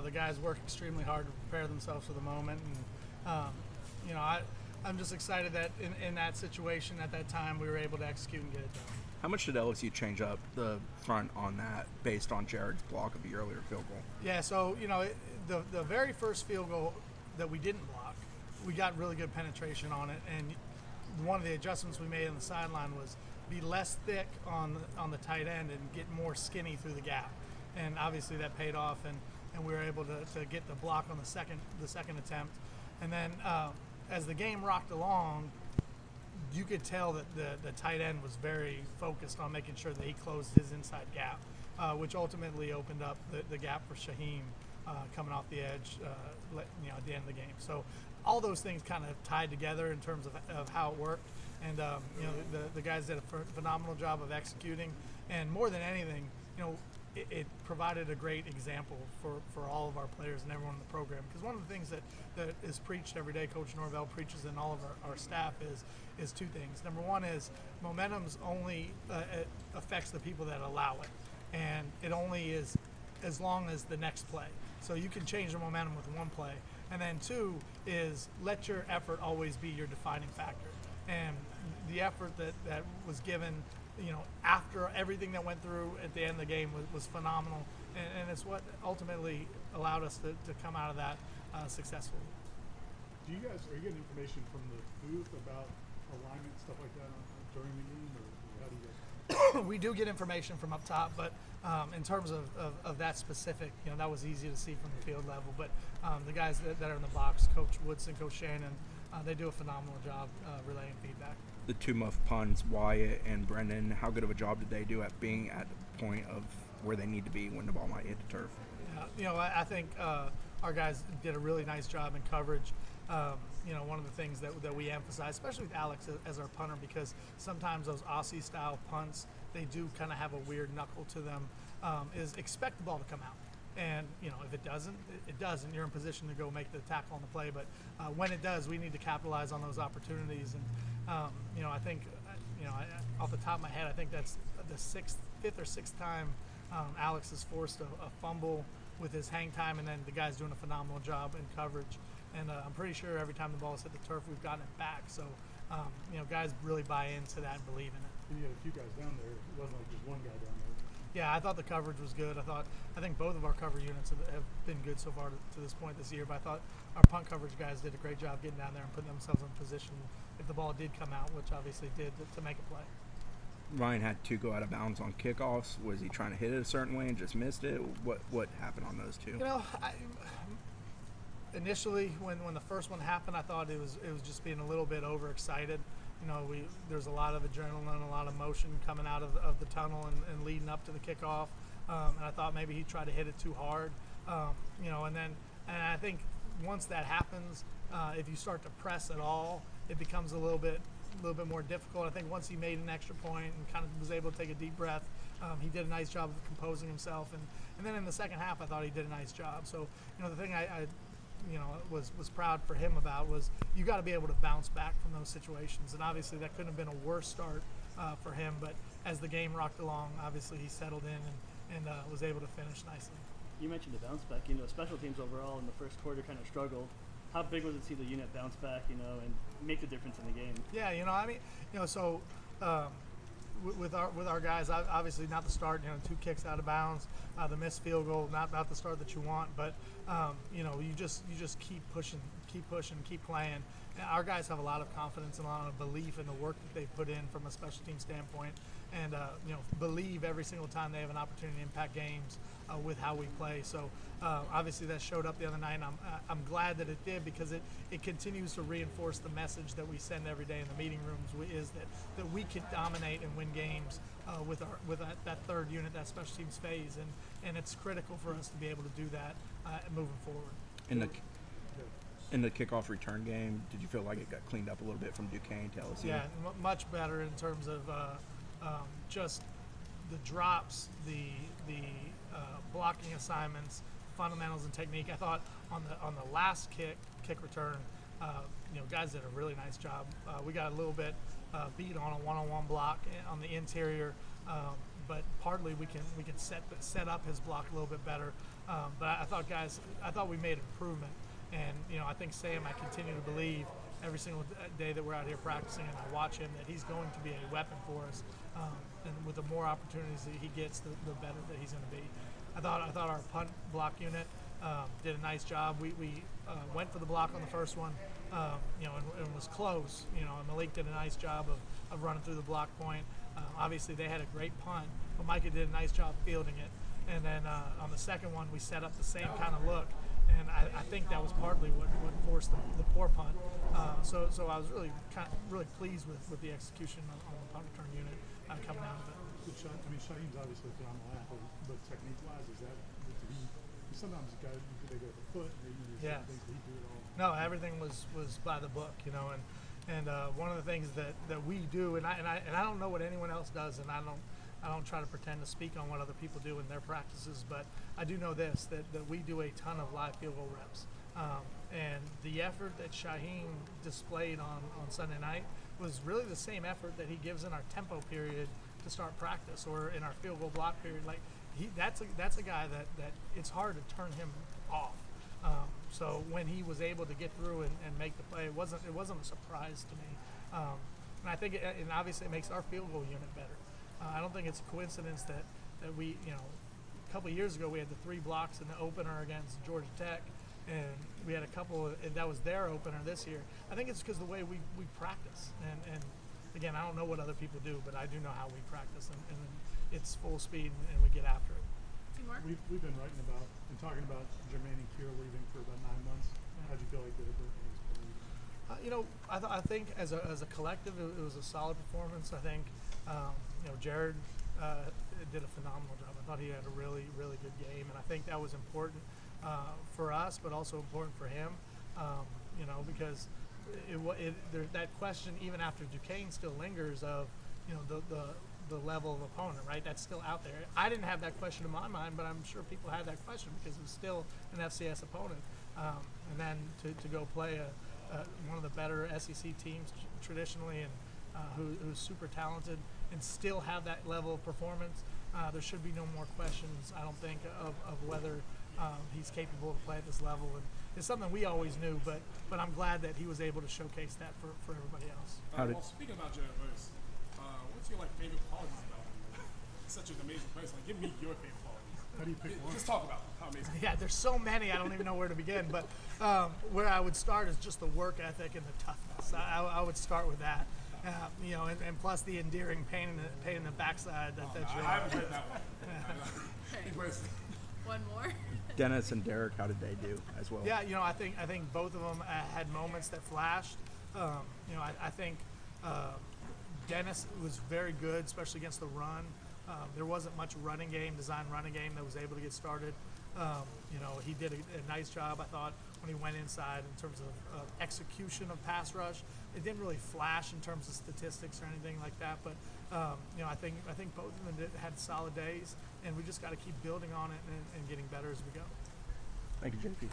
the guys work extremely hard to prepare themselves for the moment, and I'm just excited that in that situation at that time we were able to execute and get it done. How much did LSU change up the front on that based on Jared's block of the earlier field goal? Yeah, so the very first field goal that we didn't block, we got really good penetration on it, and one of the adjustments we made on the sideline was be less thick on the tight end and get more skinny through the gap, and obviously that paid off, and we were able to get the block on the second attempt, and then as the game rocked along, you could tell that the tight end was very focused on making sure that he closed his inside gap, which ultimately opened up the gap for Shaheem coming off the edge at the end of the game. So all those things kind of tied together in terms of how it worked. And the guys did a phenomenal job of executing. And more than anything, it provided a great example for all of our players and everyone in the program. Because one of the things that is preached every day, Coach Norvell preaches, and all of our staff is two things. Number one is momentum's only it affects the people that allow it, and it only is as long as the next play. So you can change the momentum with one play. And then two is let your effort always be your defining factor. And the effort that was given, after everything that went through at the end of the game was phenomenal. And it's what ultimately allowed us to come out of that successfully. Are you getting information from the booth about alignment, stuff like that during the game, or how do you guys? We do get information from up top, but in terms of that specific, that was easy to see from the field level. But the guys that are in the box, Coach Woodson, Coach Shannon, they do a phenomenal job relaying feedback. The two muffed punts, Wyatt and Brendan, how good of a job did they do at being at the point of where they need to be when the ball might hit the turf? Yeah, I think our guys did a really nice job in coverage. One of the things that we emphasize, especially with Alex as our punter, because sometimes those Aussie-style punts, they do kind of have a weird knuckle to them, is expect the ball to come out. And, if it doesn't, it doesn't. You're in position to go make the tackle on the play. But when it does, we need to capitalize on those opportunities. And, I think, off the top of my head, I think that's the fifth or sixth time Alex has forced a fumble with his hang time, and then the guy's doing a phenomenal job in coverage. And I'm pretty sure every time the ball's hit the turf, we've gotten it back. So, guys really buy into that and believe in it. You had a few guys down there. It wasn't like just one guy down there. Yeah, I thought the coverage was good. I think both of our cover units have been good so far to this point this year. But I thought our punt coverage guys did a great job getting down there and putting themselves in position if the ball did come out, which obviously did, to make a play. Ryan had to go out of bounds on kickoffs. Was he trying to hit it a certain way and just missed it? What happened on those two? Initially, when the first one happened, I thought it was just being a little bit overexcited. There's a lot of adrenaline, a lot of motion coming out of the tunnel and leading up to the kickoff. And I thought maybe he tried to hit it too hard. And I think once that happens, if you start to press at all, it becomes a little bit more difficult. I think once he made an extra point and kind of was able to take a deep breath, he did a nice job of composing himself. And then in the second half, I thought he did a nice job. So, the thing I was proud for him about was you got to be able to bounce back from those situations. And obviously that couldn't have been a worse start for him. But as the game rocked along, obviously he settled in and was able to finish nicely. You mentioned the bounce back. Special teams overall in the first quarter kind of struggled. How big was it to see the unit bounce back, and make the difference in the game? Yeah, so with our guys, obviously not the start. 2 kicks out of bounds, the missed field goal, not the start that you want. But you just keep pushing, keep playing. And our guys have a lot of confidence and a lot of belief in the work that they put in from a special team standpoint, and believe every single time they have an opportunity to impact games with how we play. So obviously that showed up the other night, and I'm glad that it did, because it continues to reinforce the message that we send every day in the meeting rooms, is that we can dominate and win games with that third unit, that special teams phase, and it's critical for us to be able to do that moving forward. In the kickoff return game, did you feel like it got cleaned up a little bit from Duquesne to LSU? Yeah, much better in terms of just the drops, the blocking assignments, fundamentals, and technique. I thought on the last kick return, guys did a really nice job. We got a little bit beat on a one-on-one block on the interior, but partly we can set up his block a little bit better. But I thought we made improvement, and I think Sam, I continue to believe every single day that we're out here practicing and I watch him that he's going to be a weapon for us. And with the more opportunities that he gets, the better that he's going to be. I thought our punt block unit did a nice job. We went for the block on the first one, and was close. And Malik did a nice job of running through the block point. Obviously, they had a great punt, but Micah did a nice job fielding it. And then on the second one, we set up the same kind of look, and I think that was partly what forced the poor punt. So I was really pleased with the execution on the punt return unit coming out of it. Shaheen's obviously a phenomenal athlete, but technique-wise, sometimes they go with the foot, and they use certain things, but he do it all. No, everything was by the book, and one of the things that we do, and I don't know what anyone else does, and I don't try to pretend to speak on what other people do in their practices, but I do know this, that we do a ton of live field goal reps. And the effort that Shaheen displayed on Sunday night was really the same effort that he gives in our tempo period to start practice, or in our field goal block period. Like that's a guy that it's hard to turn him off. So when he was able to get through and make the play, it wasn't a surprise to me. And I think and obviously it makes our field goal unit better. I don't think it's a coincidence that we, a couple of years ago we had the 3 blocks in the opener against Georgia Tech, and we had a couple that was their opener this year. I think it's because the way we practice, and again, I don't know what other people do, but I do know how we practice, and it's full speed, and we get after it. We've been writing about and talking about Jermaine and Kier leaving for about 9 months. How'd you feel like they were leaving? I think as a collective, it was a solid performance. I think Jared did a phenomenal job. I thought he had a really, really good game, and I think that was important for us, but also important for him. Because that question, even after Duquesne, still lingers of the level of opponent, right? That's still out there. I didn't have that question in my mind, but I'm sure people had that question because it was still an FCS opponent. And then to go play one of the better SEC teams traditionally, and who's super talented, and still have that level of performance, there should be no more questions, I don't think, of whether he's capable to play at this level. And it's something we always knew, but I'm glad that he was able to showcase that for everybody else. Well, speaking about Jared Verse, what's your favorite qualities about him? He's such an amazing person. Give me your favorite qualities. How do you pick one? Just talk about how amazing. Yeah, there's so many, I don't even know where to begin. But where I would start is just the work ethic and the toughness. I would start with that. And plus the endearing pain in the backside that you I haven't heard that one. One more. Dennis and Derek, how did they do as well? Yeah, I think both of them had moments that flashed. I think Dennis was very good, especially against the run. There wasn't much running game that was able to get started. He did a nice job, I thought, when he went inside in terms of execution of pass rush. It didn't really flash in terms of statistics or anything like that, but I think both of them had solid days, and we just got to keep building on it and getting better as we go. Thank you, JP.